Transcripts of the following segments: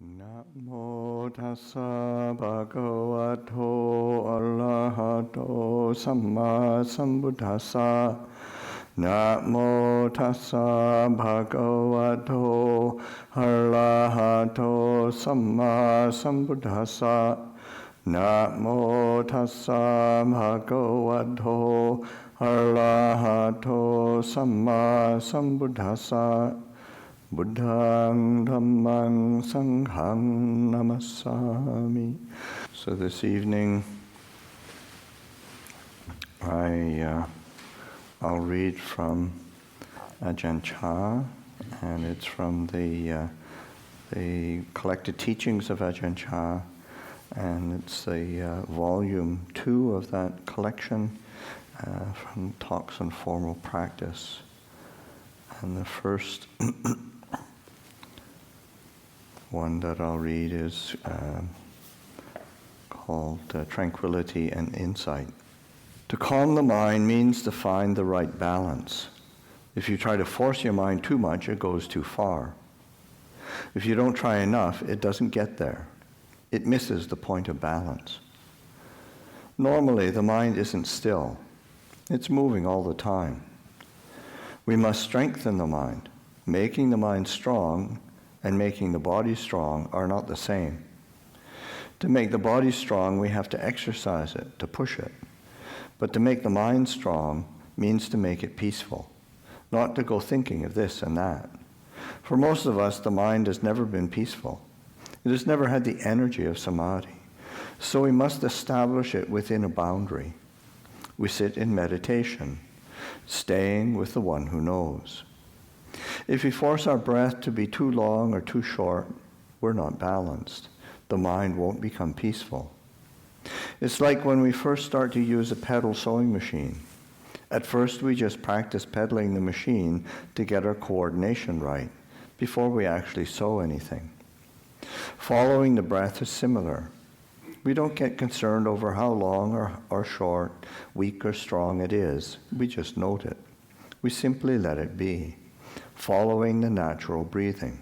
Namo tassa bhagavato arahato samma sambuddhassa. Namo tassa bhagavato arahato samma sambuddhassa. Namo tassa bhagavato arahato samma sambuddhassa. Buddhang Dhammang Sanghang Namassami. So this evening, I'll read from Ajahn Chah, and it's from the collected teachings of Ajahn Chah, and it's the volume 2 of that collection from Talks on Formal Practice. And the first one that I'll read is called Tranquility and Insight. To calm the mind means to find the right balance. If you try to force your mind too much, it goes too far. If you don't try enough, it doesn't get there. It misses the point of balance. Normally, the mind isn't still. It's moving all the time. We must strengthen the mind. Making the mind strong and making the body strong are not the same. To make the body strong, we have to exercise it, to push it. But to make the mind strong means to make it peaceful, not to go thinking of this and that. For most of us, the mind has never been peaceful. It has never had the energy of samadhi. So we must establish it within a boundary. We sit in meditation, staying with the one who knows. If we force our breath to be too long or too short, we're not balanced. The mind won't become peaceful. It's like when we first start to use a pedal sewing machine. At first, we just practice pedaling the machine to get our coordination right before we actually sew anything. Following the breath is similar. We don't get concerned over how long or short, weak or strong it is. We just note it. We simply let it be, following the natural breathing.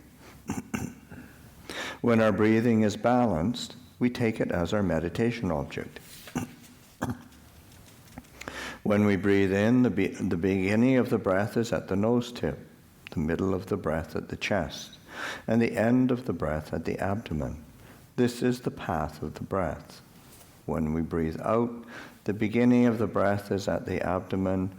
When our breathing is balanced, we take it as our meditation object. When we breathe in, the beginning of the breath is at the nose tip, the middle of the breath at the chest, and the end of the breath at the abdomen. This is the path of the breath. When we breathe out, the beginning of the breath is at the abdomen,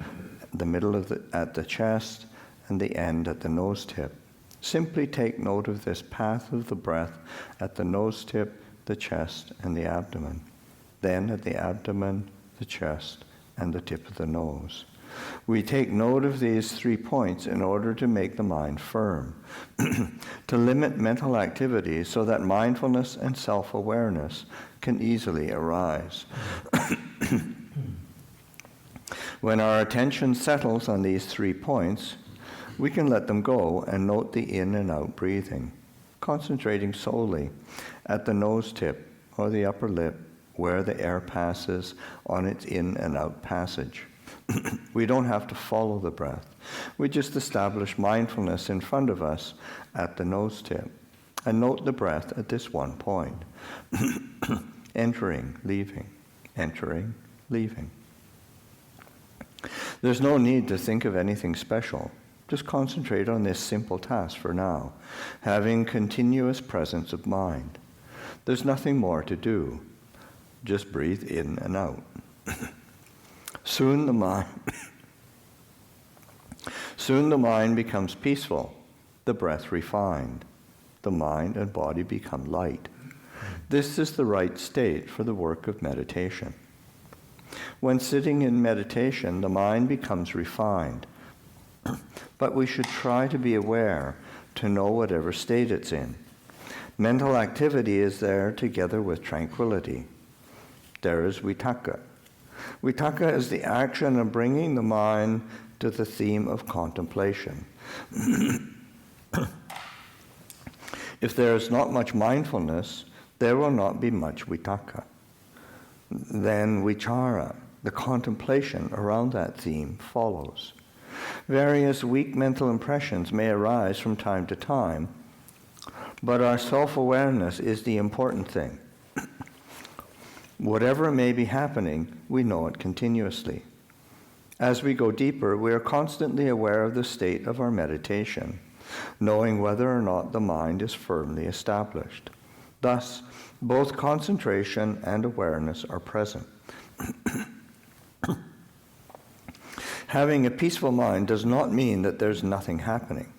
the middle at the chest, and the end at the nose tip. Simply take note of this path of the breath at the nose tip, the chest, and the abdomen. Then at the abdomen, the chest, and the tip of the nose. We take note of these 3 points in order to make the mind firm, to limit mental activity so that mindfulness and self-awareness can easily arise. When our attention settles on these 3 points, we can let them go and note the in and out breathing, concentrating solely at the nose tip or the upper lip where the air passes on its in and out passage. We don't have to follow the breath. We just establish mindfulness in front of us at the nose tip and note the breath at this one point. Entering, leaving, entering, leaving. There's no need to think of anything special. Just concentrate on this simple task for now, having continuous presence of mind. There's nothing more to do. Just breathe in and out. Soon the mind becomes peaceful, the breath refined. The mind and body become light. This is the right state for the work of meditation. When sitting in meditation, the mind becomes refined. But we should try to be aware, to know whatever state it's in. Mental activity is there together with tranquility. There is Wetaka. Wetaka is the action of bringing the mind to the theme of contemplation. If there is not much mindfulness, there will not be much Wetaka. Then vichara, the contemplation around that theme, follows. Various weak mental impressions may arise from time to time, But our self-awareness is the important thing. Whatever may be happening, we know it continuously. As we go deeper, we are constantly aware of the state of our meditation, knowing whether or not the mind is firmly established. Thus, both concentration and awareness are present. Having a peaceful mind does not mean that there's nothing happening.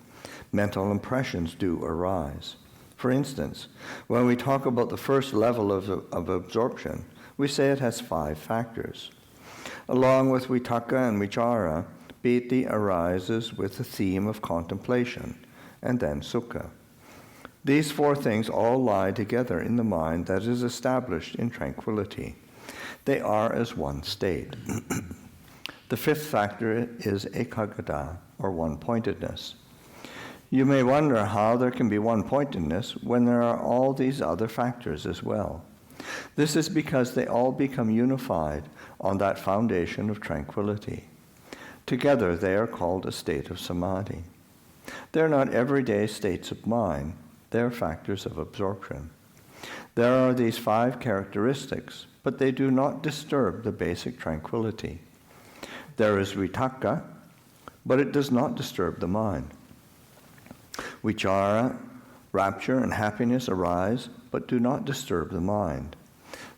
Mental impressions do arise. For instance, when we talk about the first level of absorption, we say it has 5 factors. Along with Wetaka and Vichara, Piti arises with the theme of contemplation, and then Sukha. These 4 things all lie together in the mind that is established in tranquility. They are as one state. The 5th factor is Ekaggata, or one-pointedness. You may wonder how there can be one-pointedness when there are all these other factors as well. This is because they all become unified on that foundation of tranquility. Together they are called a state of Samadhi. They're not everyday states of mind, they're factors of absorption. There are these 5 characteristics, but they do not disturb the basic tranquility. There is Wetaka, but it does not disturb the mind. Vichara, rapture, and happiness arise, but do not disturb the mind.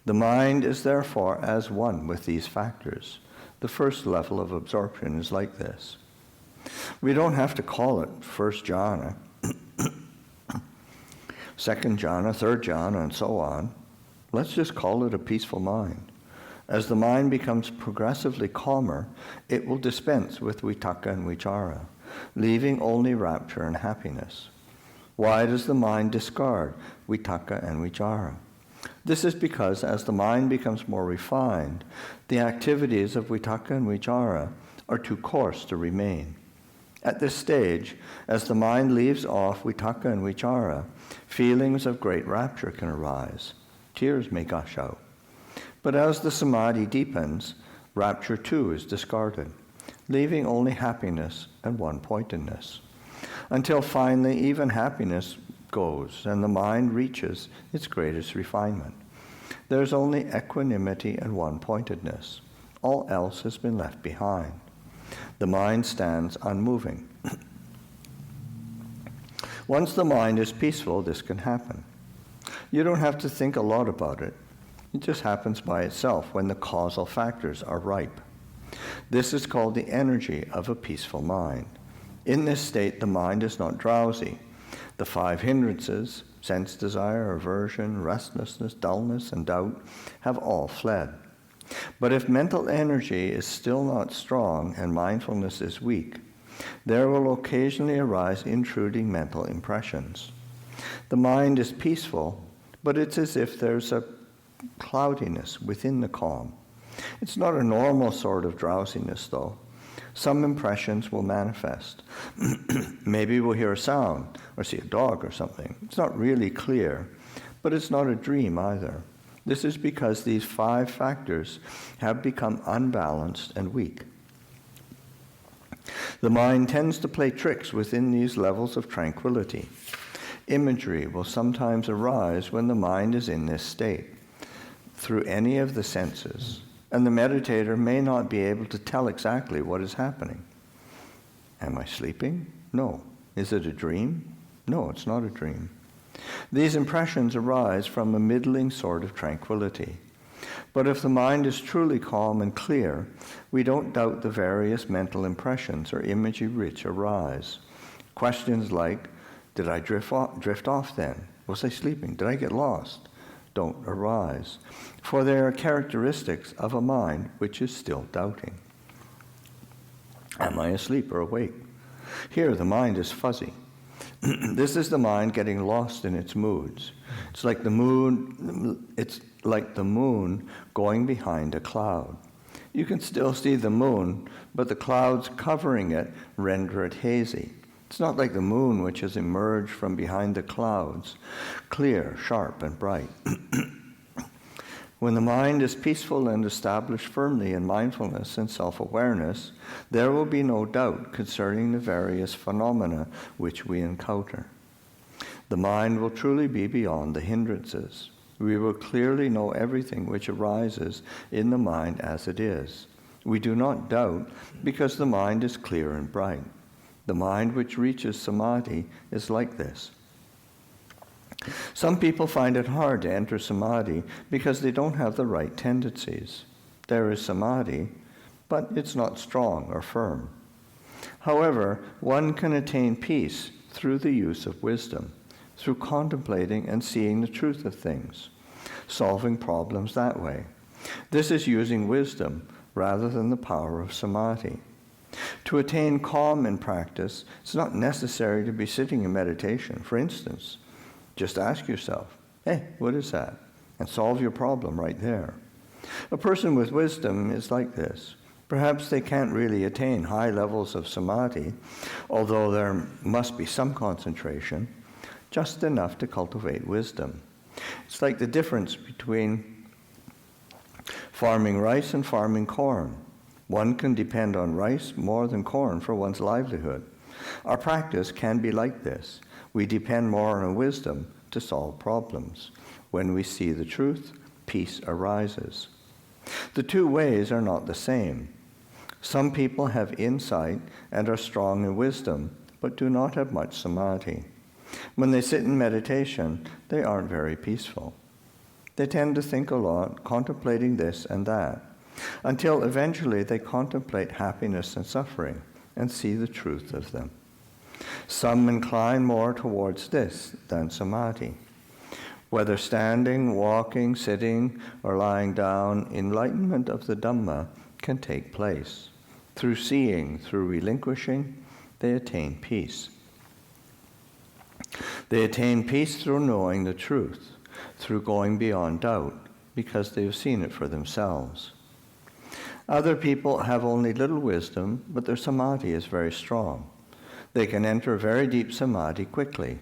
The mind is therefore as one with these factors. The first level of absorption is like this. We don't have to call it first jhana, second jhana, third jhana, and so on. Let's just call it a peaceful mind. As the mind becomes progressively calmer, it will dispense with Wetaka and Vichara, leaving only rapture and happiness. Why does the mind discard Wetaka and Vichara? This is because as the mind becomes more refined, the activities of Wetaka and Vichara are too coarse to remain. At this stage, as the mind leaves off Wetaka and Vichara, feelings of great rapture can arise. Tears may gush out. But as the Samadhi deepens, rapture too is discarded, leaving only happiness and one-pointedness, until finally even happiness goes and the mind reaches its greatest refinement. There's only equanimity and one-pointedness. All else has been left behind. The mind stands unmoving. Once the mind is peaceful, this can happen. You don't have to think a lot about it. It just happens by itself when the causal factors are ripe. This is called the energy of a peaceful mind. In this state, the mind is not drowsy. The 5 hindrances, sense desire, aversion, restlessness, dullness, and doubt, have all fled. But if mental energy is still not strong and mindfulness is weak, there will occasionally arise intruding mental impressions. The mind is peaceful, but it's as if there's a cloudiness within the calm. It's not a normal sort of drowsiness, though. Some impressions will manifest. Maybe we'll hear a sound or see a dog or something. It's not really clear, but it's not a dream either. This is because these 5 factors have become unbalanced and weak. The mind tends to play tricks within these levels of tranquility. Imagery will sometimes arise when the mind is in this state, through any of the senses, and the meditator may not be able to tell exactly what is happening. Am I sleeping? No. Is it a dream? No, it's not a dream. These impressions arise from a middling sort of tranquility. But if the mind is truly calm and clear, we don't doubt the various mental impressions or imagery which arise. Questions like, did I drift off then? Was I sleeping? Did I get lost? Don't arise, for they are characteristics of a mind which is still doubting. Am I asleep or awake? Here the mind is fuzzy. This is the mind getting lost in its moods. It's like the moon going behind a cloud. You can still see the moon, but the clouds covering it render it hazy. It's not like the moon which has emerged from behind the clouds, clear, sharp, and bright. When the mind is peaceful and established firmly in mindfulness and self-awareness, there will be no doubt concerning the various phenomena which we encounter. The mind will truly be beyond the hindrances. We will clearly know everything which arises in the mind as it is. We do not doubt because the mind is clear and bright. The mind which reaches samadhi is like this. Some people find it hard to enter samadhi because they don't have the right tendencies. There is samadhi, but it's not strong or firm. However, one can attain peace through the use of wisdom, through contemplating and seeing the truth of things, solving problems that way. This is using wisdom rather than the power of samadhi. To attain calm in practice, it's not necessary to be sitting in meditation. For instance, just ask yourself, hey, what is that? And solve your problem right there. A person with wisdom is like this. Perhaps they can't really attain high levels of samadhi, although there must be some concentration, just enough to cultivate wisdom. It's like the difference between farming rice and farming corn. One can depend on rice more than corn for one's livelihood. Our practice can be like this. We depend more on wisdom to solve problems. When we see the truth, peace arises. The two ways are not the same. Some people have insight and are strong in wisdom, but do not have much samadhi. When they sit in meditation, they aren't very peaceful. They tend to think a lot, contemplating this and that, until eventually they contemplate happiness and suffering and see the truth of them. Some incline more towards this than samadhi. Whether standing, walking, sitting, or lying down, enlightenment of the Dhamma can take place. Through seeing, through relinquishing, they attain peace. They attain peace through knowing the truth, through going beyond doubt, because they have seen it for themselves. Other people have only little wisdom, but their samadhi is very strong. They can enter very deep samadhi quickly,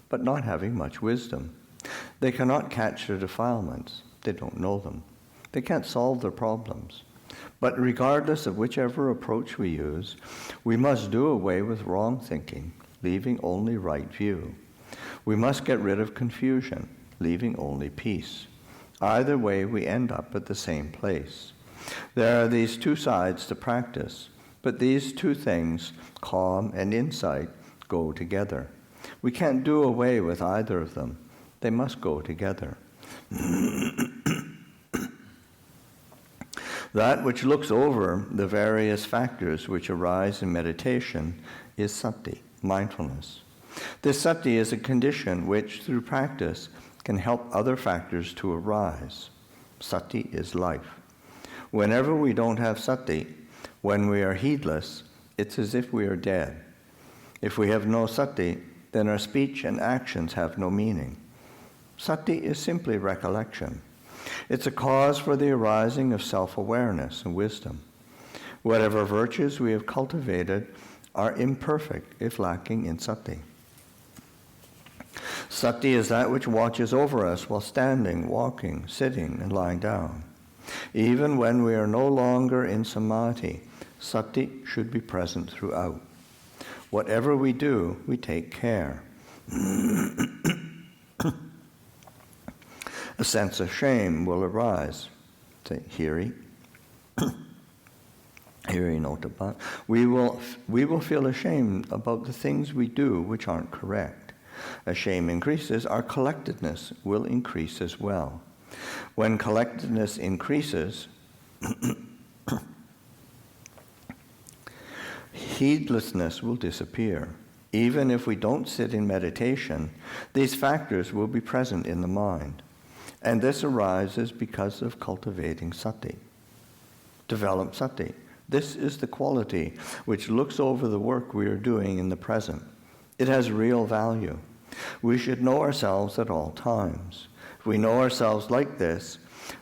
but not having much wisdom. They cannot catch their defilements. They don't know them. They can't solve their problems. But regardless of whichever approach we use, we must do away with wrong thinking, leaving only right view. We must get rid of confusion, leaving only peace. Either way, we end up at the same place. There are these two sides to practice, but these two things, calm and insight, go together. We can't do away with either of them. They must go together. That which looks over the various factors which arise in meditation is sati, mindfulness. This sati is a condition which, through practice, can help other factors to arise. Sati is life. Whenever we don't have sati, when we are heedless, it's as if we are dead. If we have no sati, then our speech and actions have no meaning. Sati is simply recollection. It's a cause for the arising of self-awareness and wisdom. Whatever virtues we have cultivated are imperfect if lacking in sati. Sati is that which watches over us while standing, walking, sitting, and lying down. Even when we are no longer in samadhi, sati should be present throughout. Whatever we do, we take care. A sense of shame will arise. Say, hiri. Hiri no tapat. We will feel ashamed about the things we do which aren't correct. As shame increases, our collectedness will increase as well. When collectedness increases, heedlessness will disappear. Even if we don't sit in meditation, these factors will be present in the mind. And this arises because of cultivating sati. Develop sati. This is the quality which looks over the work we are doing in the present. It has real value. We should know ourselves at all times. If we know ourselves like this,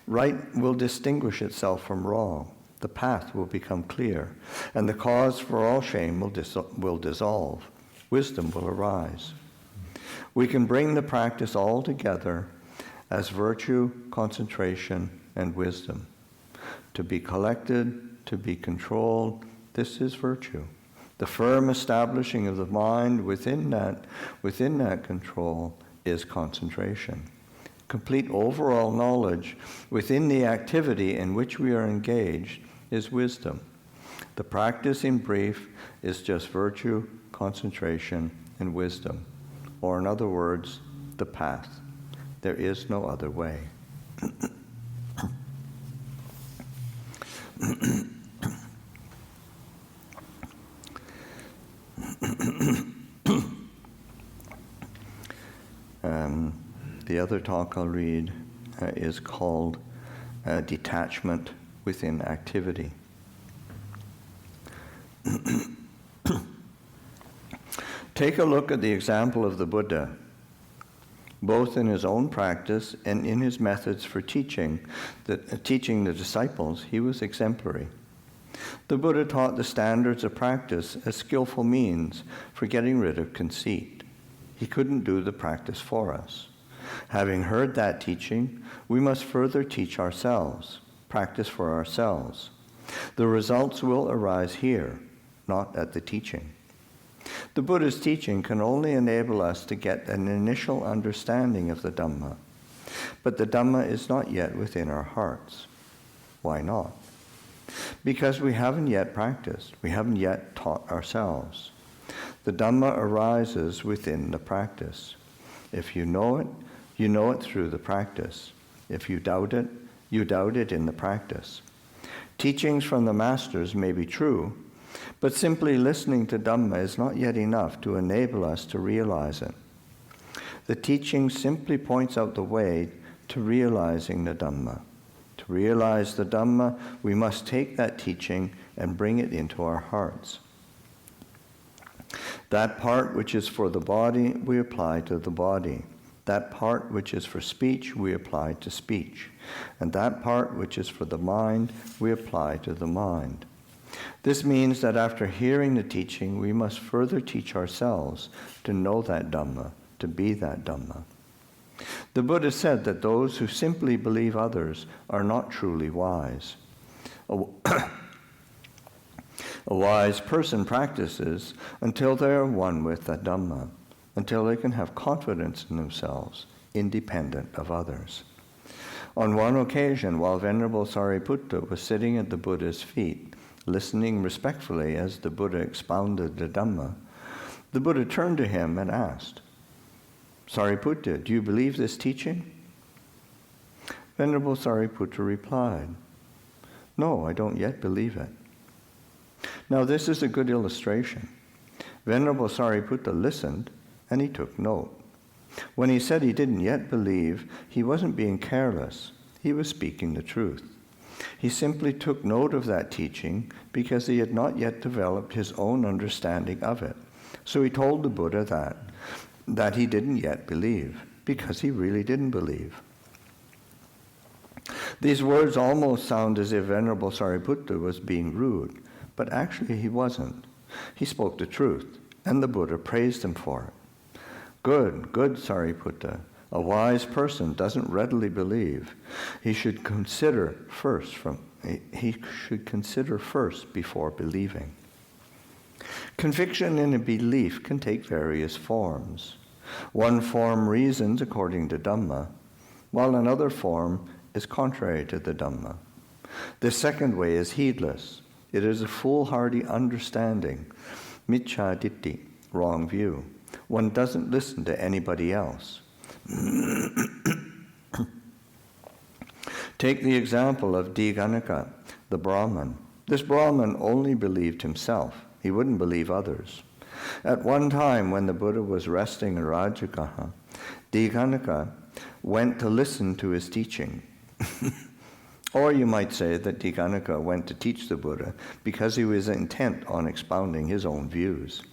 right will distinguish itself from wrong. The path will become clear, and the cause for all shame will dissolve. Wisdom will arise. We can bring the practice all together as virtue, concentration, and wisdom. To be collected, to be controlled, this is virtue. The firm establishing of the mind within that control is concentration. Complete overall knowledge within the activity in which we are engaged is wisdom. The practice, in brief, is just virtue, concentration, and wisdom. Or in other words, the path. There is no other way. The other talk I'll read is called Detachment within Activity. Take a look at the example of the Buddha. Both in his own practice and in his methods for teaching the disciples, he was exemplary. The Buddha taught the standards of practice as skillful means for getting rid of conceit. He couldn't do the practice for us. Having heard that teaching, we must further teach ourselves, practice for ourselves. The results will arise here, not at the teaching. The Buddha's teaching can only enable us to get an initial understanding of the Dhamma, but the Dhamma is not yet within our hearts. Why not? Because we haven't yet practiced, we haven't yet taught ourselves. The Dhamma arises within the practice. If you know it through the practice. If you doubt it in the practice. Teachings from the masters may be true, but simply listening to Dhamma is not yet enough to enable us to realize it. The teaching simply points out the way to realizing the Dhamma. To realize the Dhamma, we must take that teaching and bring it into our hearts. That part which is for the body, we apply to the body. That part which is for speech, we apply to speech. And that part which is for the mind, we apply to the mind. This means that after hearing the teaching, we must further teach ourselves to know that Dhamma, to be that Dhamma. The Buddha said that those who simply believe others are not truly wise. A wise person practices until they are one with the Dhamma, until they can have confidence in themselves, independent of others. On one occasion, while Venerable Sariputta was sitting at the Buddha's feet, listening respectfully as the Buddha expounded the Dhamma, the Buddha turned to him and asked, "Sariputta, do you believe this teaching?" Venerable Sariputta replied, "No, I don't yet believe it." Now this is a good illustration. Venerable Sariputta listened and he took note. When he said he didn't yet believe, he wasn't being careless. He was speaking the truth. He simply took note of that teaching because he had not yet developed his own understanding of it. So he told the Buddha that he didn't yet believe, because he really didn't believe. These words almost sound as if Venerable Sariputta was being rude, but actually he wasn't. He spoke the truth, and the Buddha praised him for it. Good, Sariputta. A wise person doesn't readily believe. He should consider first before believing. Conviction in a belief can take various forms. One form reasons according to Dhamma, while another form is contrary to the Dhamma. The second way is heedless. It is a foolhardy understanding, miccha ditti, wrong view. One doesn't listen to anybody else. Take the example of Diganaka, the Brahmin. This Brahmin only believed himself. He wouldn't believe others. At one time, when the Buddha was resting in Rajagaha, Diganaka went to listen to his teaching. Or you might say that Diganaka went to teach the Buddha because he was intent on expounding his own views.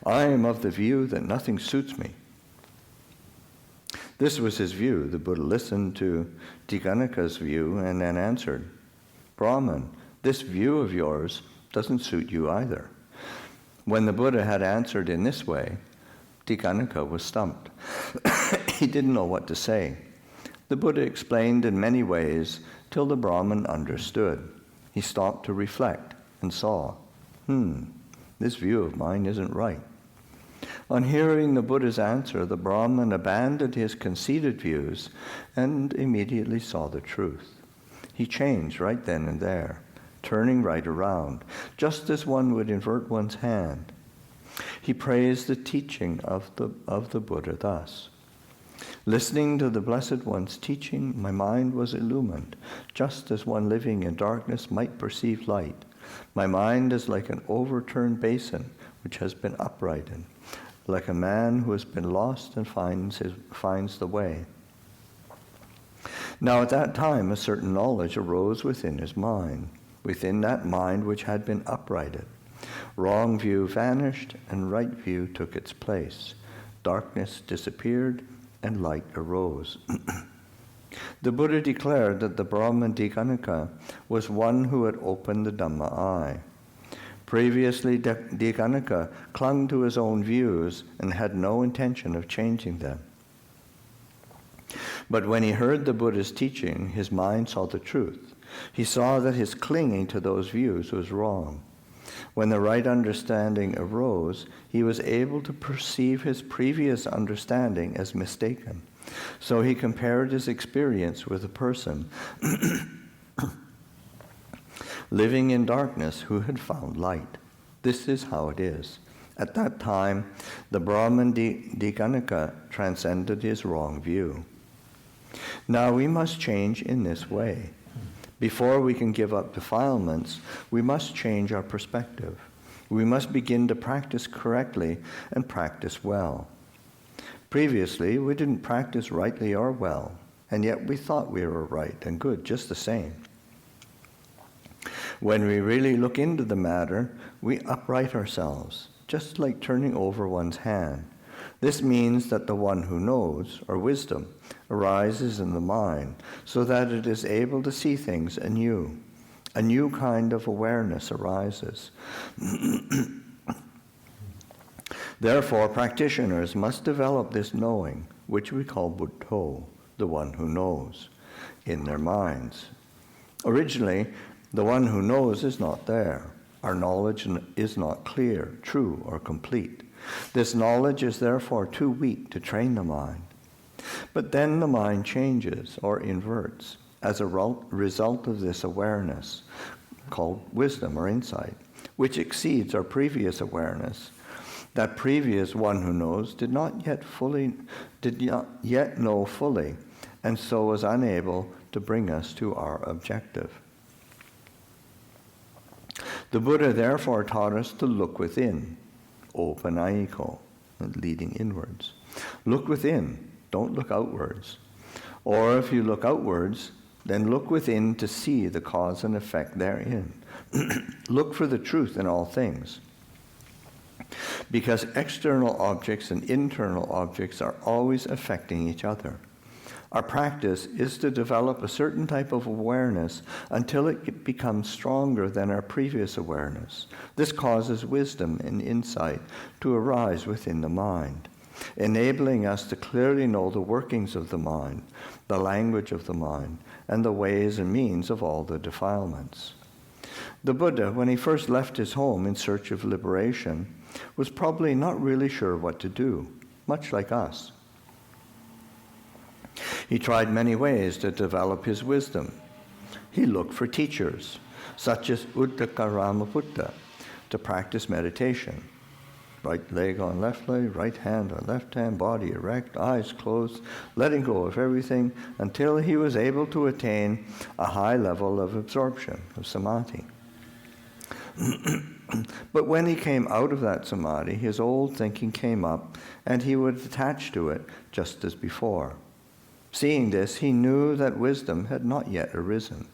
I am of the view that nothing suits me. This was his view. The Buddha listened to Diganaka's view and then answered, Brahman, this view of yours doesn't suit you either. When the Buddha had answered in this way, Diganaka was stumped. He didn't know what to say. The Buddha explained in many ways till the Brahman understood. He stopped to reflect. and saw, this view of mine isn't right. On hearing the Buddha's answer, the Brahmin abandoned his conceited views and immediately saw the truth. He changed right then and there, turning right around, just as one would invert one's hand. He praised the teaching of the Buddha thus. Listening to the Blessed One's teaching, my mind was illumined, just as one living in darkness might perceive light. My mind is like an overturned basin which has been uprighted, like a man who has been lost and finds the way. Now at that time a certain knowledge arose within his mind, within that mind which had been uprighted. Wrong view vanished and right view took its place. Darkness disappeared and light arose. The Buddha declared that the Brahman Diganika was one who had opened the Dhamma eye. Previously, Diganika clung to his own views and had no intention of changing them. But when he heard the Buddha's teaching, his mind saw the truth. He saw that his clinging to those views was wrong. When the right understanding arose, he was able to perceive his previous understanding as mistaken. So he compared his experience with a person living in darkness who had found light. This is how it is. At that time, the Brahman Diganika transcended his wrong view. Now we must change in this way. Before we can give up defilements, we must change our perspective. We must begin to practice correctly and practice well. Previously, we didn't practice rightly or well, and yet we thought we were right and good just the same. When we really look into the matter, we upright ourselves, just like turning over one's hand. This means that the one who knows, or wisdom, arises in the mind, so that it is able to see things anew. A new kind of awareness arises. Therefore, practitioners must develop this knowing, which we call Buddho, the one who knows, in their minds. Originally, the one who knows is not there. Our knowledge is not clear, true, or complete. This knowledge is therefore too weak to train the mind. But then the mind changes or inverts as a result of this awareness, called wisdom or insight, which exceeds our previous awareness. That previous one who knows did not yet know fully, and so was unable to bring us to our objective. The Buddha therefore taught us to look within, opanaiko, leading inwards. Look within, don't look outwards. Or if you look outwards, then look within to see the cause and effect therein. Look for the truth in all things. Because external objects and internal objects are always affecting each other. Our practice is to develop a certain type of awareness until it becomes stronger than our previous awareness. This causes wisdom and insight to arise within the mind, enabling us to clearly know the workings of the mind, the language of the mind, and the ways and means of all the defilements. The Buddha, when he first left his home in search of liberation, was probably not really sure what to do, much like us. He tried many ways to develop his wisdom. He looked for teachers, such as Uddaka Ramaputta, to practice meditation. Right leg on left leg, right hand on left hand, body erect, eyes closed, letting go of everything until he was able to attain a high level of absorption, of samadhi. But when he came out of that samadhi, his old thinking came up and he would attach to it just as before. Seeing this, he knew that wisdom had not yet arisen.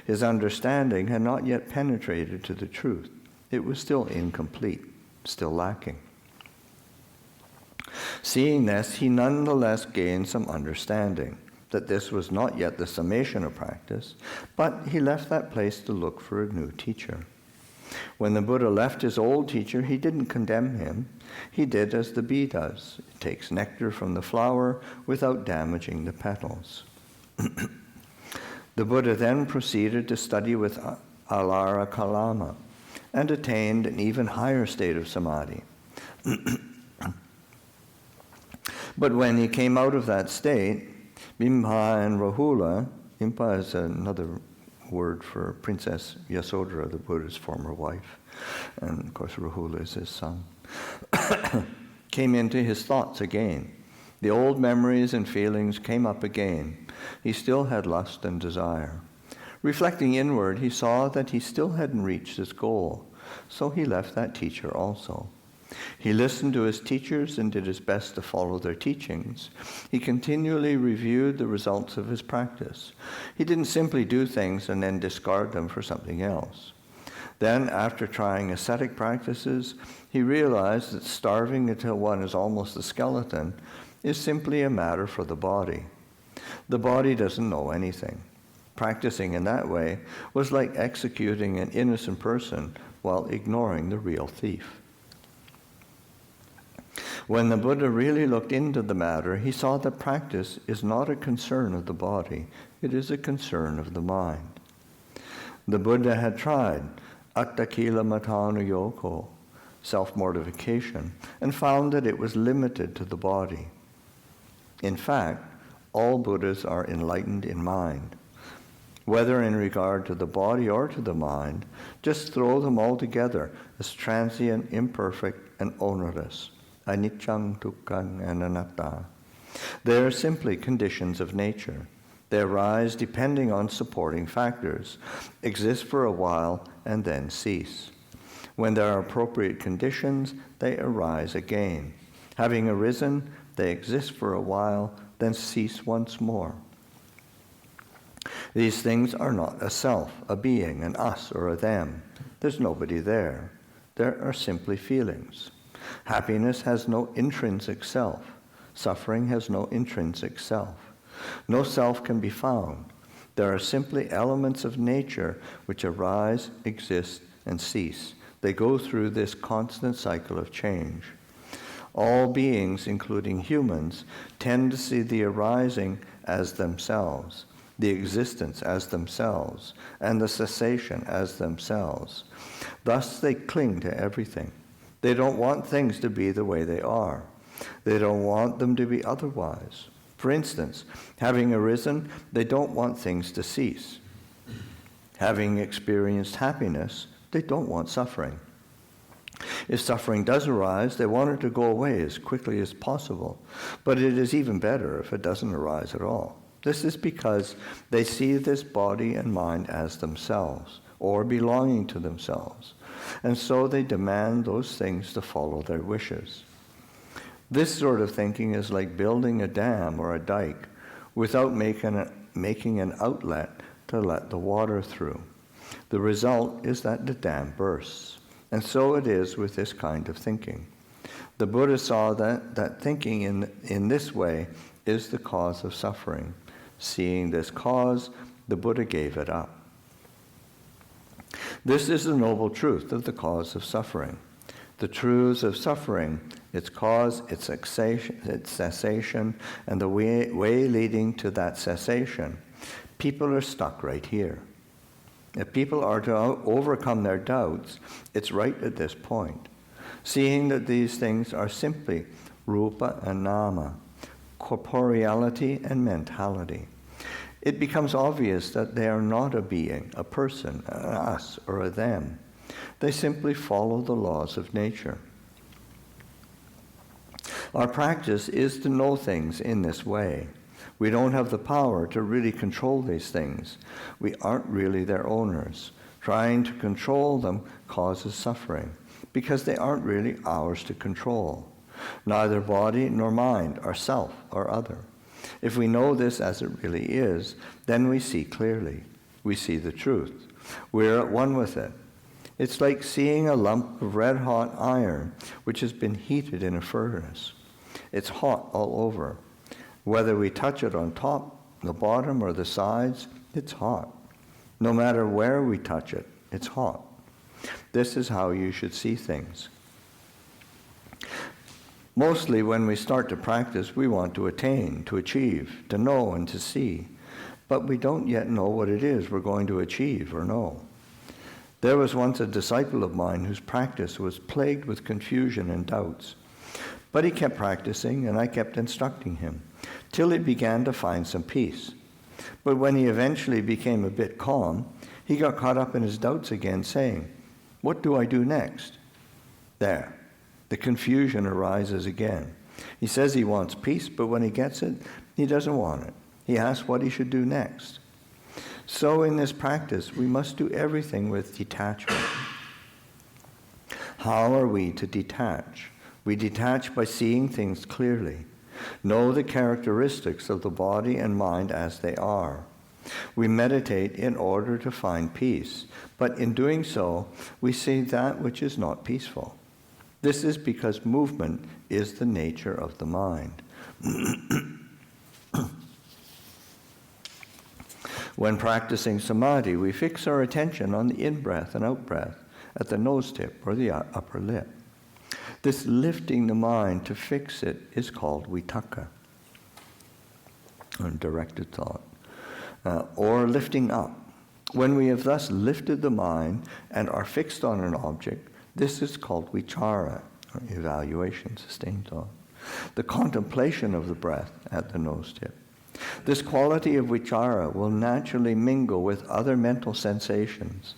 His understanding had not yet penetrated to the truth. It was still incomplete, still lacking. Seeing this, he nonetheless gained some understanding that this was not yet the summation of practice, but he left that place to look for a new teacher. When the Buddha left his old teacher, he didn't condemn him. He did as the bee does. It takes nectar from the flower without damaging the petals. The Buddha then proceeded to study with Alara Kalama, and attained an even higher state of Samadhi. But when he came out of that state, Bimha and Rahula, Bimha is another word for Princess Yasodhara, the Buddha's former wife, and of course Rahula is his son, came into his thoughts again. The old memories and feelings came up again. He still had lust and desire. Reflecting inward, he saw that he still hadn't reached his goal, so he left that teacher also. He listened to his teachers and did his best to follow their teachings. He continually reviewed the results of his practice. He didn't simply do things and then discard them for something else. Then, after trying ascetic practices, he realized that starving until one is almost a skeleton is simply a matter for the body. The body doesn't know anything. Practicing in that way was like executing an innocent person while ignoring the real thief. When the Buddha really looked into the matter, he saw that practice is not a concern of the body, it is a concern of the mind. The Buddha had tried attakila matana yoko, self-mortification, and found that it was limited to the body. In fact, all Buddhas are enlightened in mind. Whether in regard to the body or to the mind, just throw them all together as transient, imperfect, and onerous. Aniccaṃ, dukkhaṃ, and anatta. They are simply conditions of nature. They arise depending on supporting factors, exist for a while, and then cease. When there are appropriate conditions, they arise again. Having arisen, they exist for a while, then cease once more. These things are not a self, a being, an us, or a them. There's nobody there. There are simply feelings. Happiness has no intrinsic self. Suffering has no intrinsic self. No self can be found. There are simply elements of nature which arise, exist, and cease. They go through this constant cycle of change. All beings, including humans, tend to see the arising as themselves, the existence as themselves, and the cessation as themselves. Thus they cling to everything. They don't want things to be the way they are. They don't want them to be otherwise. For instance, having arisen, they don't want things to cease. Having experienced happiness, they don't want suffering. If suffering does arise, they want it to go away as quickly as possible. But it is even better if it doesn't arise at all. This is because they see this body and mind as themselves, or belonging to themselves. And so they demand those things to follow their wishes. This sort of thinking is like building a dam or a dike without making an outlet to let the water through. The result is that the dam bursts. And so it is with this kind of thinking. The Buddha saw that thinking in this way is the cause of suffering. Seeing this cause, the Buddha gave it up. This is the noble truth of the cause of suffering. The truths of suffering, its cause, its cessation, and the way leading to that cessation. People are stuck right here. If people are to overcome their doubts, it's right at this point. Seeing that these things are simply rupa and nama, corporeality and mentality. It becomes obvious that they are not a being, a person, an us, or a them. They simply follow the laws of nature. Our practice is to know things in this way. We don't have the power to really control these things. We aren't really their owners. Trying to control them causes suffering because they aren't really ours to control. Neither body nor mind are self or other. If we know this as it really is, then we see clearly. We see the truth. We're at one with it. It's like seeing a lump of red-hot iron which has been heated in a furnace. It's hot all over. Whether we touch it on top, the bottom, or the sides, it's hot. No matter where we touch it, it's hot. This is how you should see things. Mostly when we start to practice, we want to attain, to achieve, to know, and to see. But we don't yet know what it is we're going to achieve or know. There was once a disciple of mine whose practice was plagued with confusion and doubts. But he kept practicing, and I kept instructing him, till he began to find some peace. But when he eventually became a bit calm, he got caught up in his doubts again, saying, "What do I do next?" There, the confusion arises again. He says he wants peace, but when he gets it, he doesn't want it. He asks what he should do next. So in this practice, we must do everything with detachment. How are we to detach? We detach by seeing things clearly. Know the characteristics of the body and mind as they are. We meditate in order to find peace, but in doing so, we see that which is not peaceful. This is because movement is the nature of the mind. When practicing samadhi, we fix our attention on the in-breath and out-breath at the nose tip or the upper lip. This lifting the mind to fix it is called Wetaka, or directed thought, or lifting up. When we have thus lifted the mind and are fixed on an object, this is called vichara, or evaluation, sustained thought, the contemplation of the breath at the nose tip. This quality of vichara will naturally mingle with other mental sensations,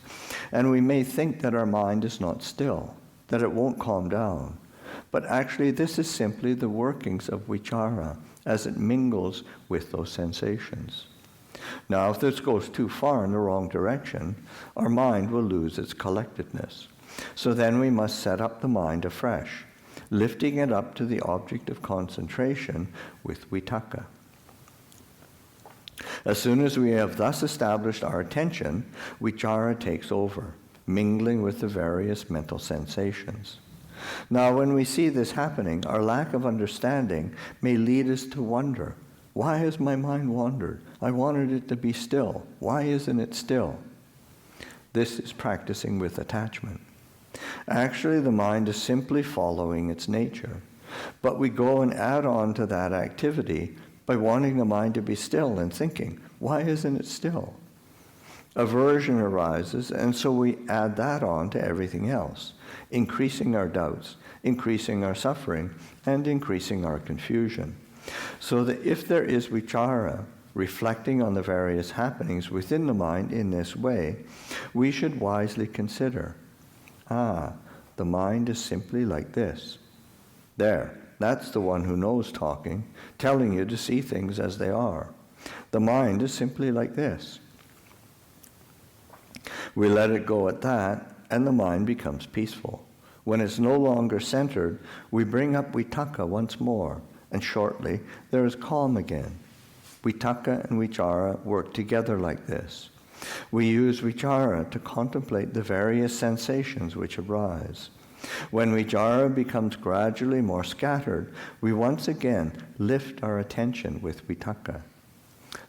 and we may think that our mind is not still, that it won't calm down. But actually, this is simply the workings of vichara as it mingles with those sensations. Now, if this goes too far in the wrong direction, our mind will lose its collectedness. So then we must set up the mind afresh, lifting it up to the object of concentration with Wetaka. As soon as we have thus established our attention, vichara takes over, mingling with the various mental sensations. Now, when we see this happening, our lack of understanding may lead us to wonder, why has my mind wandered? I wanted it to be still. Why isn't it still? This is practicing with attachment. Actually, the mind is simply following its nature, but we go and add on to that activity by wanting the mind to be still and thinking, why isn't it still? Aversion arises, and so we add that on to everything else, increasing our doubts, increasing our suffering, and increasing our confusion. So that if there is vichara, reflecting on the various happenings within the mind in this way, we should wisely consider, the mind is simply like this. There, that's the one who knows talking, telling you to see things as they are. The mind is simply like this. We let it go at that, and the mind becomes peaceful. When it's no longer centered, we bring up Wetaka once more, and shortly there is calm again. Wetaka and vichara work together like this. We use vichara to contemplate the various sensations which arise. When vichara becomes gradually more scattered, we once again lift our attention with Wetaka.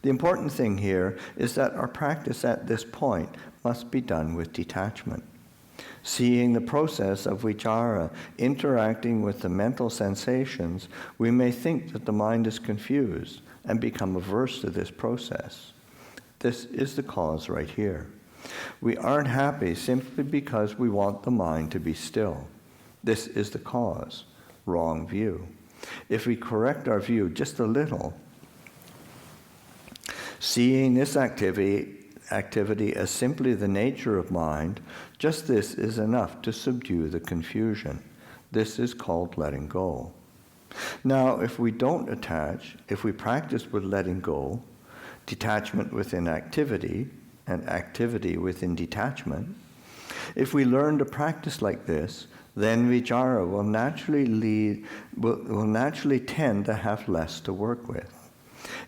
The important thing here is that our practice at this point must be done with detachment. Seeing the process of vichara interacting with the mental sensations, we may think that the mind is confused and become averse to this process. This is the cause right here. We aren't happy simply because we want the mind to be still. This is the cause. Wrong view. If we correct our view just a little, seeing this activity as simply the nature of mind, just this is enough to subdue the confusion. This is called letting go. Now, if we don't attach, if we practice with letting go, detachment within activity, and activity within detachment, if we learn to practice like this, then vichara will naturally tend to have less to work with.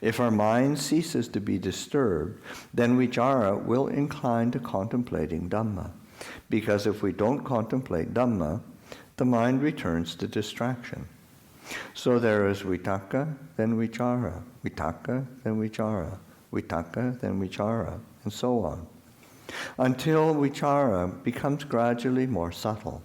If our mind ceases to be disturbed, then vichara will incline to contemplating Dhamma. Because if we don't contemplate Dhamma, the mind returns to distraction. So there is Wetaka, then vichara, Wetaka, then vichara, Wetaka, then vichara, and so on, until vichara becomes gradually more subtle.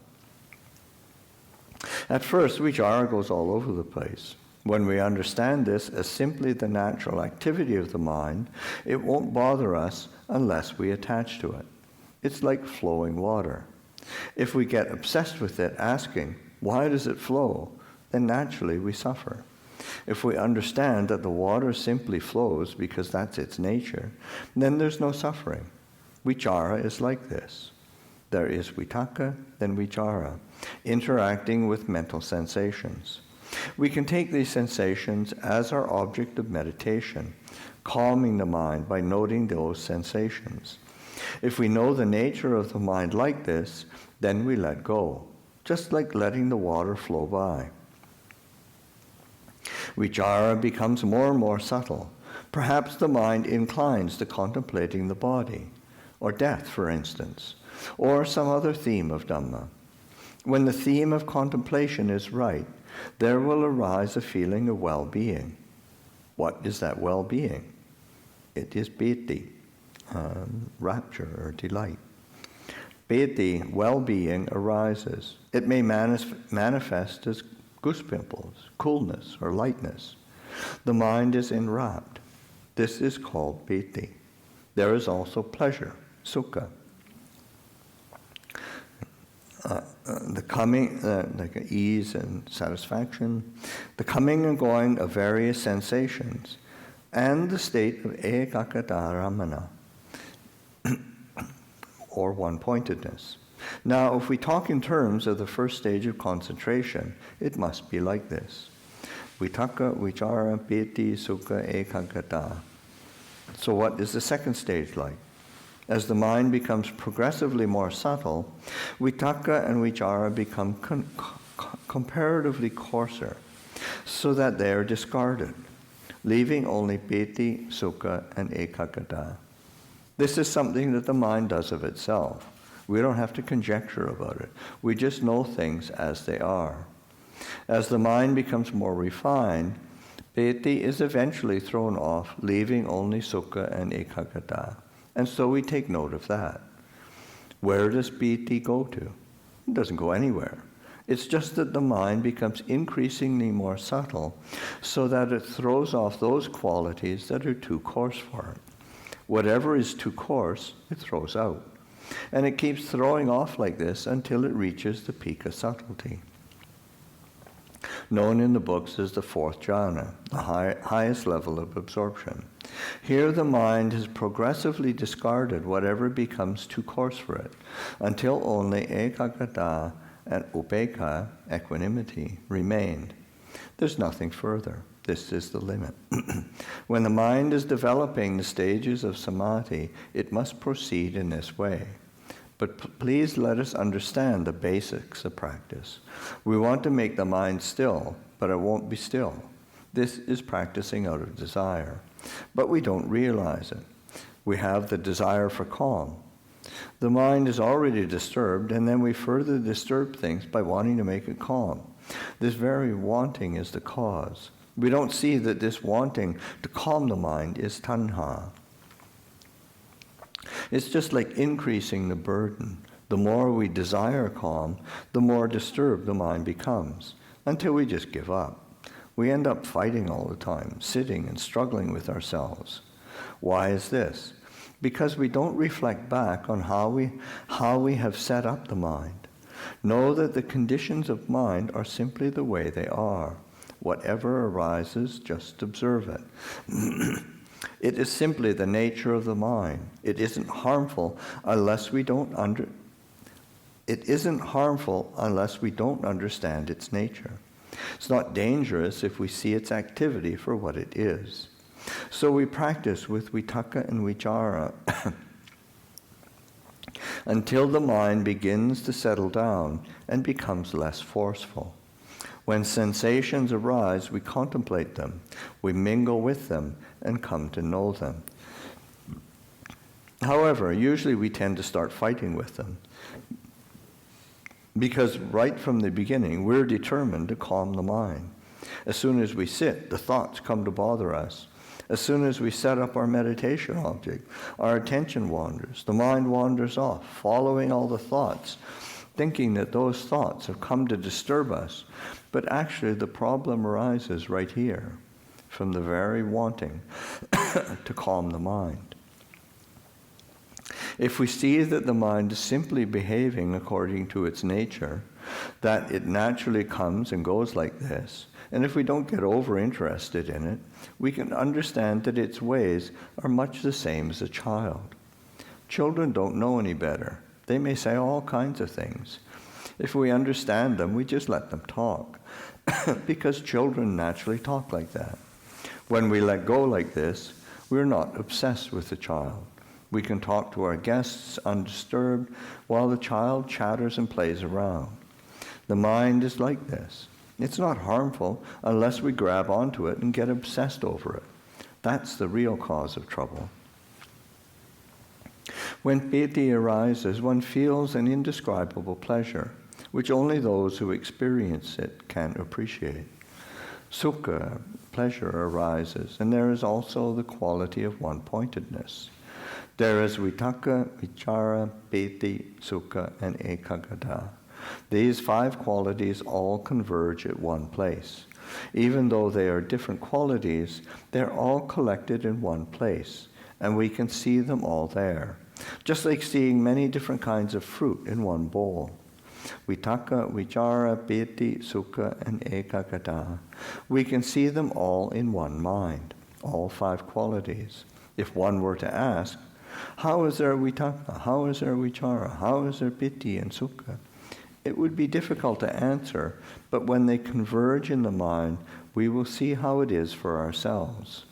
At first, vichara goes all over the place. When we understand this as simply the natural activity of the mind, it won't bother us unless we attach to it. It's like flowing water. If we get obsessed with it, asking, why does it flow? Then naturally we suffer. If we understand that the water simply flows because that's its nature, then there's no suffering. Vichara is like this. There is Wetaka, then Vichara, interacting with mental sensations. We can take these sensations as our object of meditation, calming the mind by noting those sensations. If we know the nature of the mind like this, then we let go, just like letting the water flow by. Vichara becomes more and more subtle. Perhaps the mind inclines to contemplating the body, or death, for instance, or some other theme of Dhamma. When the theme of contemplation is right, there will arise a feeling of well-being. What is that well-being? It is piti, rapture or delight. Piti, well-being, arises. It may manifest as goose pimples, coolness, or lightness. The mind is enwrapped. This is called piti. There is also pleasure, sukha. The coming, like ease and satisfaction, the coming and going of various sensations, and the state of ekakataramana, or one-pointedness. Now, if we talk in terms of the first stage of concentration, it must be like this. Wetaka, vichara, piti, sukha, ekagata. So what is the second stage like? As the mind becomes progressively more subtle, Wetaka and Vichara become comparatively coarser, so that they are discarded, leaving only Piti, Sukha, and Ekagata. This is something that the mind does of itself. We don't have to conjecture about it. We just know things as they are. As the mind becomes more refined, Piti is eventually thrown off, leaving only Sukha and Ekagata. And so we take note of that. Where does piti go to? It doesn't go anywhere. It's just that the mind becomes increasingly more subtle so that it throws off those qualities that are too coarse for it. Whatever is too coarse, it throws out. And it keeps throwing off like this until it reaches the peak of subtlety, known in the books as the fourth jhana, the highest level of absorption. Here the mind has progressively discarded whatever becomes too coarse for it, until only ekagata and upekkha, equanimity, remained. There's nothing further. This is the limit. When the mind is developing the stages of samadhi, it must proceed in this way. But please let us understand the basics of practice. We want to make the mind still, but it won't be still. This is practicing out of desire. But we don't realize it. We have the desire for calm. The mind is already disturbed, and then we further disturb things by wanting to make it calm. This very wanting is the cause. We don't see that this wanting to calm the mind is tanha. It's just like increasing the burden. The more we desire calm, the more disturbed the mind becomes, until we just give up. We end up fighting all the time, sitting and struggling with ourselves. Why is this? Because we don't reflect back on how we have set up the mind. Know that the conditions of mind are simply the way they are. Whatever arises, just observe it. It is simply the nature of the mind. It isn't harmful unless we don't understand its nature. It's not dangerous if we see its activity for what it is. So we practice with Wetaka and Vichara until the mind begins to settle down and becomes less forceful. When sensations arise, we contemplate them, we mingle with them, and come to know them. However, usually we tend to start fighting with them, because right from the beginning, we're determined to calm the mind. As soon as we sit, the thoughts come to bother us. As soon as we set up our meditation object, our attention wanders. The mind wanders off, following all the thoughts, thinking that those thoughts have come to disturb us. But actually, the problem arises right here, from the very wanting to calm the mind. If we see that the mind is simply behaving according to its nature, that it naturally comes and goes like this, and if we don't get over-interested in it, we can understand that its ways are much the same as a child. Children don't know any better. They may say all kinds of things. If we understand them, we just let them talk, because children naturally talk like that. When we let go like this, we're not obsessed with the child. We can talk to our guests undisturbed while the child chatters and plays around. The mind is like this. It's not harmful unless we grab onto it and get obsessed over it. That's the real cause of trouble. When piti arises, one feels an indescribable pleasure, which only those who experience it can appreciate. Sukha, pleasure, arises, and there is also the quality of one-pointedness. There is Wetaka, Vichara, Piti, Sukha, and Ekaggata. These 5 qualities all converge at one place. Even though they are different qualities, they're all collected in one place, and we can see them all there, just like seeing many different kinds of fruit in one bowl. Wetaka, Vichara, Piti, Sukha, and Ekaggata. We can see them all in one mind, all 5 qualities. If one were to ask, how is there Wetaka? How is there Vichara? How is there Piti and Sukha? It would be difficult to answer, but when they converge in the mind, we will see how it is for ourselves.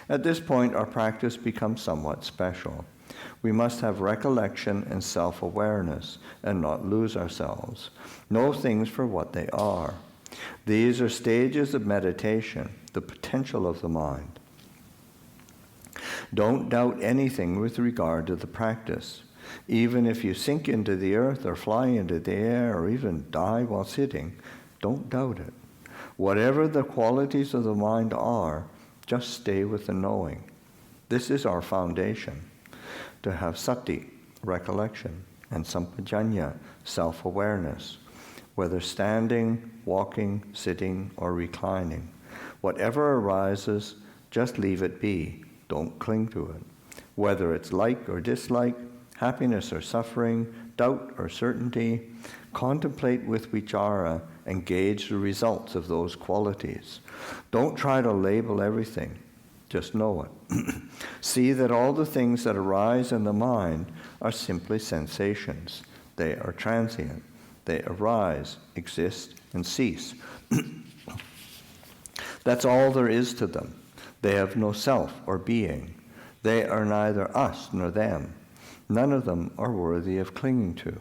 At this point, our practice becomes somewhat special. We must have recollection and self-awareness and not lose ourselves. Know things for what they are. These are stages of meditation, the potential of the mind. Don't doubt anything with regard to the practice. Even if you sink into the earth or fly into the air or even die while sitting, don't doubt it. Whatever the qualities of the mind are, just stay with the knowing. This is our foundation. To have sati, recollection, and sampajanya, self-awareness, whether standing, walking, sitting, or reclining. Whatever arises, just leave it be. Don't cling to it. Whether it's like or dislike, happiness or suffering, doubt or certainty, contemplate with vichara and gauge the results of those qualities. Don't try to label everything. Just know it. See that all the things that arise in the mind are simply sensations. They are transient. They arise, exist, and cease. That's all there is to them. They have no self or being. They are neither us nor them. None of them are worthy of clinging to.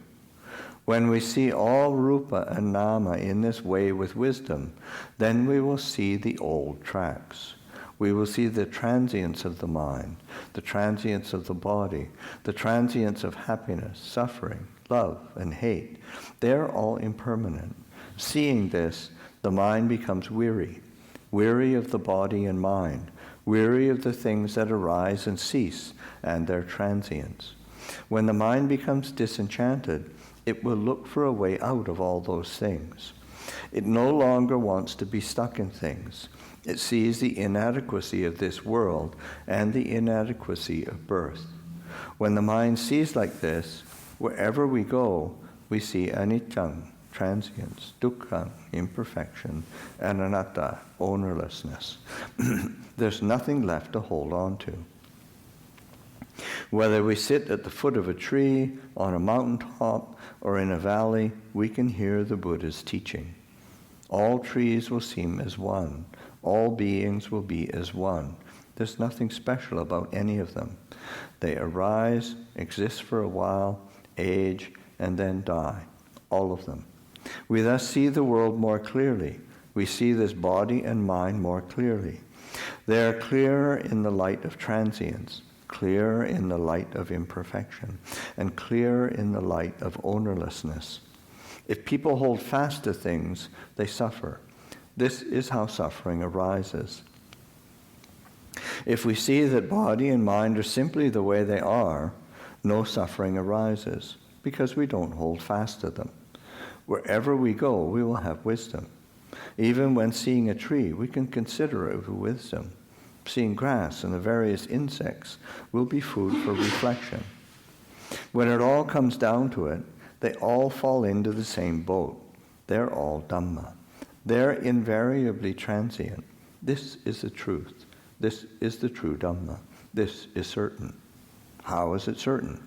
When we see all rupa and nama in this way with wisdom, then we will see the old tracks. We will see the transience of the mind, the transience of the body, the transience of happiness, suffering, love, and hate. They are all impermanent. Seeing this, the mind becomes weary of the body and mind, weary of the things that arise and cease and their transience. When the mind becomes disenchanted, it will look for a way out of all those things. It no longer wants to be stuck in things. It sees the inadequacy of this world and the inadequacy of birth. When the mind sees like this, wherever we go, we see anicca, transience, dukkha, imperfection, and anatta, ownerlessness. There's nothing left to hold on to. Whether we sit at the foot of a tree, on a mountaintop, or in a valley, we can hear the Buddha's teaching. All trees will seem as one. All beings will be as one. There's nothing special about any of them. They arise, exist for a while, age, and then die. All of them. We thus see the world more clearly. We see this body and mind more clearly. They are clearer in the light of transience, clearer in the light of imperfection, and clearer in the light of ownerlessness. If people hold fast to things, they suffer. This is how suffering arises. If we see that body and mind are simply the way they are, no suffering arises, because we don't hold fast to them. Wherever we go, we will have wisdom. Even when seeing a tree, we can consider it with wisdom. Seeing grass and the various insects will be food for reflection. When it all comes down to it, they all fall into the same boat. They're all Dhamma. They're invariably transient. This is the truth. This is the true Dhamma. This is certain. How is it certain?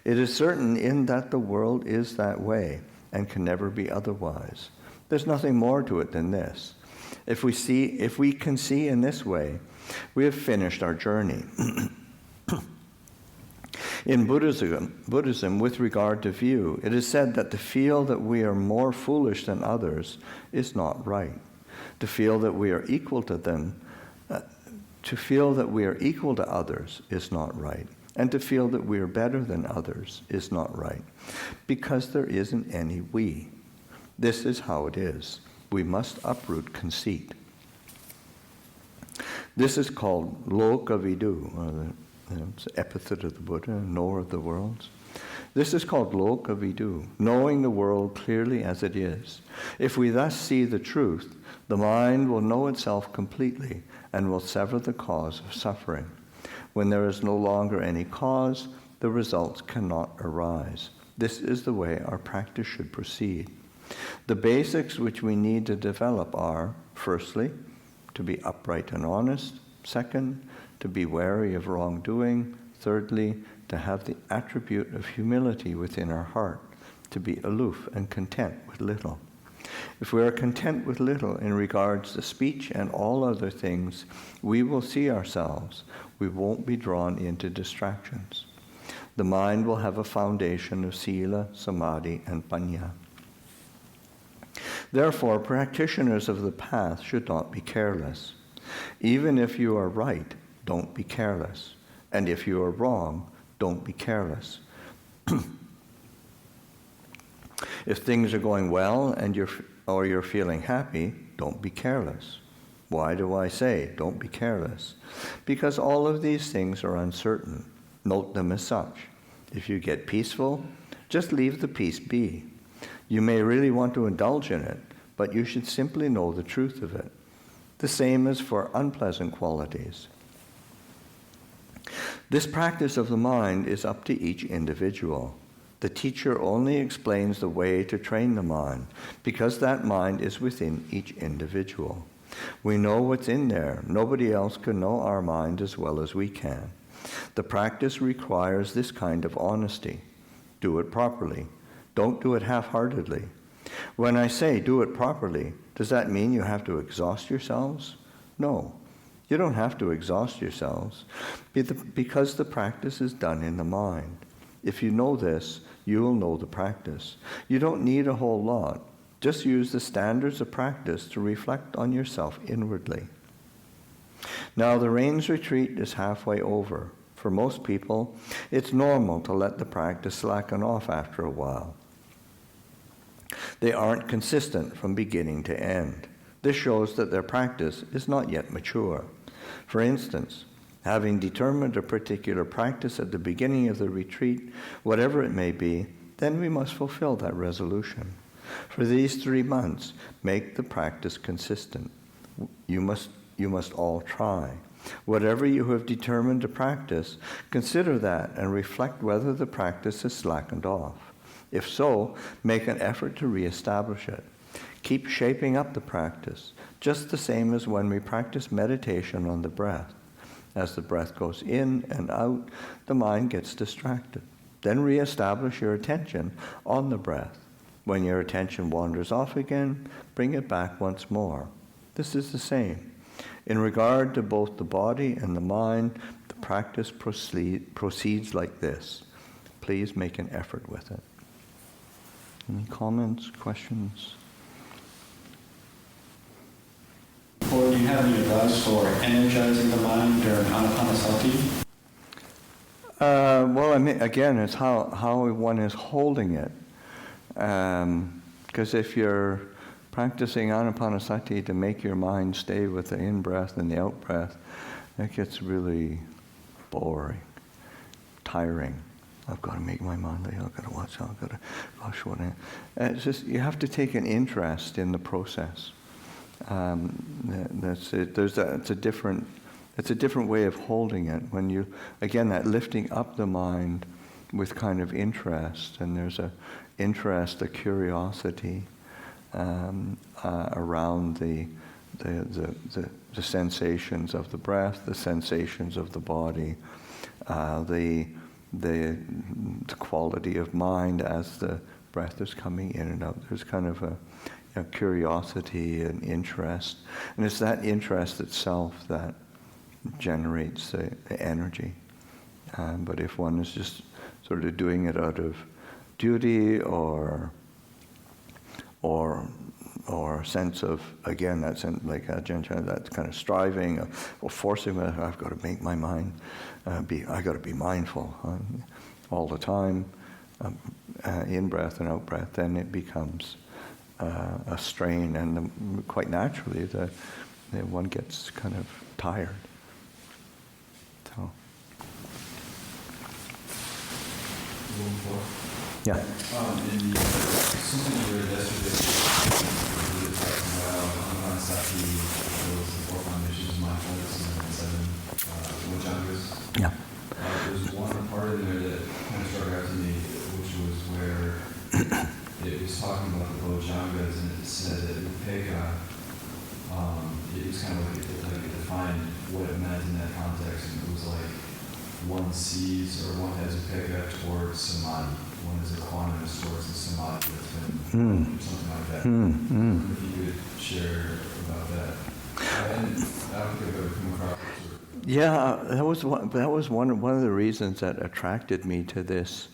It is certain in that the world is that way and can never be otherwise. There's nothing more to it than this. If we can see in this way, we have finished our journey. In Buddhism, with regard to view, it is said that to feel that we are more foolish than others is not right. To feel that we are equal to them, to feel that we are equal to others is not right. And to feel that we are better than others is not right, because there isn't any we. This is how it is. We must uproot conceit. This is called lokavidu, or it's the epithet of the Buddha, knower of the worlds. This is called lokavidu, knowing the world clearly as it is. If we thus see the truth, the mind will know itself completely and will sever the cause of suffering. When there is no longer any cause, the results cannot arise. This is the way our practice should proceed. The basics which we need to develop are, firstly, to be upright and honest. Second, to be wary of wrongdoing. Thirdly, to have the attribute of humility within our heart, to be aloof and content with little. If we are content with little in regards to speech and all other things, we will see ourselves. We won't be drawn into distractions. The mind will have a foundation of sila, samadhi, and panya. Therefore, practitioners of the path should not be careless. Even if you are right, don't be careless. And if you are wrong, don't be careless. If things are going well and you're feeling happy, don't be careless. Why do I say don't be careless? Because all of these things are uncertain. Note them as such. If you get peaceful, just leave the peace be. You may really want to indulge in it, but you should simply know the truth of it. The same as for unpleasant qualities. This practice of the mind is up to each individual. The teacher only explains the way to train the mind, because that mind is within each individual. We know what's in there. Nobody else can know our mind as well as we can. The practice requires this kind of honesty. Do it properly. Don't do it half-heartedly. When I say do it properly, does that mean you have to exhaust yourselves? No. You don't have to exhaust yourselves, because the practice is done in the mind. If you know this, you will know the practice. You don't need a whole lot. Just use the standards of practice to reflect on yourself inwardly. Now, the rains retreat is halfway over. For most people, it's normal to let the practice slacken off after a while. They aren't consistent from beginning to end. This shows that their practice is not yet mature. For instance, having determined a particular practice at the beginning of the retreat, whatever it may be, then we must fulfill that resolution. For these 3 months, make the practice consistent. You must all try. Whatever you have determined to practice, consider that and reflect whether the practice has slackened off. If so, make an effort to reestablish it. Keep shaping up the practice, just the same as when we practice meditation on the breath. As the breath goes in and out, the mind gets distracted. Then reestablish your attention on the breath. When your attention wanders off again, bring it back once more. This is the same. In regard to both the body and the mind, the practice proceeds like this. Please make an effort with it. Any comments, questions? Or do you have any advice for energizing the mind during anapanasati? Well, I mean, again, it's how one is holding it. Because if you're practicing anapanasati to make your mind stay with the in-breath and the out-breath, that gets really boring, tiring. I've got to make my mind, I've got to watch out, I've got to gosh, what it's just, you have to take an interest in the process. That's it. It's a different way of holding it. When you, again, that lifting up the mind with kind of interest, and there's a interest, a curiosity around the sensations of the breath, the sensations of the body, the quality of mind as the breath is coming in and out. There's kind of a curiosity and interest, and it's that interest itself that generates the energy. But if one is just sort of doing it out of duty or sense of, again, that's like Ajahn Chah, that kind of striving or forcing, I've got to make my mind I got to be mindful all the time, in breath and out breath, then it becomes a strain, and quite naturally one gets kind of tired. So. Yeah. In the something you read yesterday, we were talking about Anapanasati, those four foundations of mindfulness, and then 7 Bojjhangas. Yeah. There's one part in there that kind of struck out to me, which was where it was talking about the Bojjhangas, and it said that Wetaka, it was kind of like it defined what it meant in that context, and it was like one sees or one has Wetaka towards Samadhi. One is equanimous towards the Samadhi that's been something like that. If you could share about that. And I don't think I've ever come across it. Yeah, that was one of the reasons that attracted me to this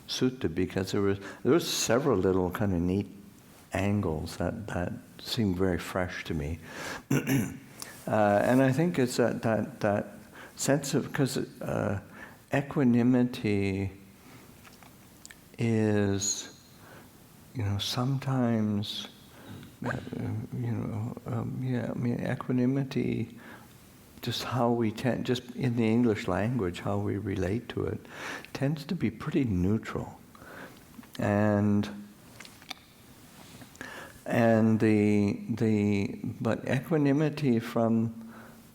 sutta, because there was several little kind of neat angles that seemed very fresh to me, and I think it's that sense of, because equanimity is, sometimes, equanimity, just how we tend, just in the English language, how we relate to it, tends to be pretty neutral. But equanimity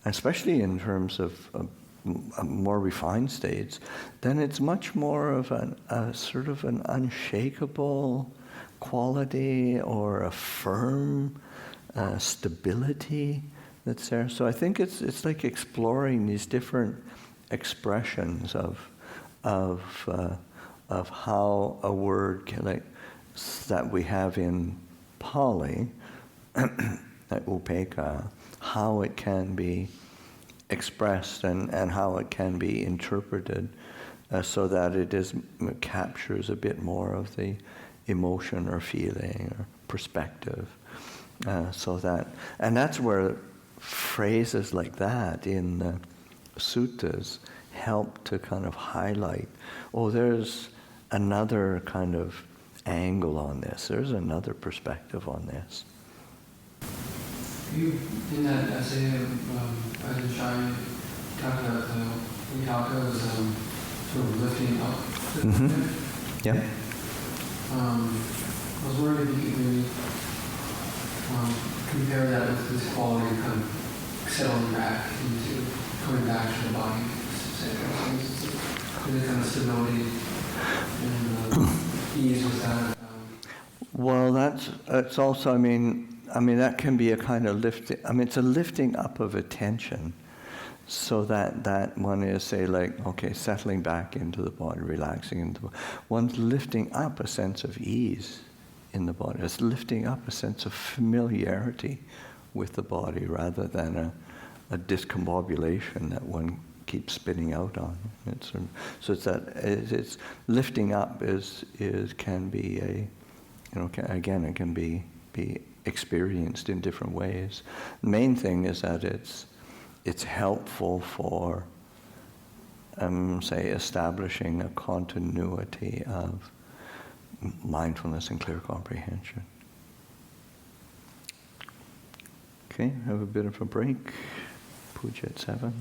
especially in terms of more refined states, then it's much more of a sort of an unshakable quality, or a firm stability that's there. So I think it's like exploring these different expressions of how a word that we have in Pali, that upeka, how it can be expressed and how it can be interpreted, so that it captures a bit more of the emotion or feeling or perspective. And that's where phrases like that in the suttas help to kind of highlight, there's another kind of angle on this, there's another perspective on this. You, in that essay of Ajahn Chah, talked about the Wetaka as sort of lifting up the Yeah. I was wondering if you could maybe compare that with this quality of kind of settling back into coming back to the body, the kind of stability and ease with that. Well, it's also, I mean, that can be a kind of lifting, it's a lifting up of attention, so that one is, say, settling back into the body, relaxing into the body. One's lifting up a sense of ease in the body. It's lifting up a sense of familiarity with the body, rather than a discombobulation that one keeps spinning out on. It's lifting up can be it can be experienced in different ways. The main thing is that it's helpful for, say, establishing a continuity of mindfulness and clear comprehension. Okay, have a bit of a break. Puja at 7.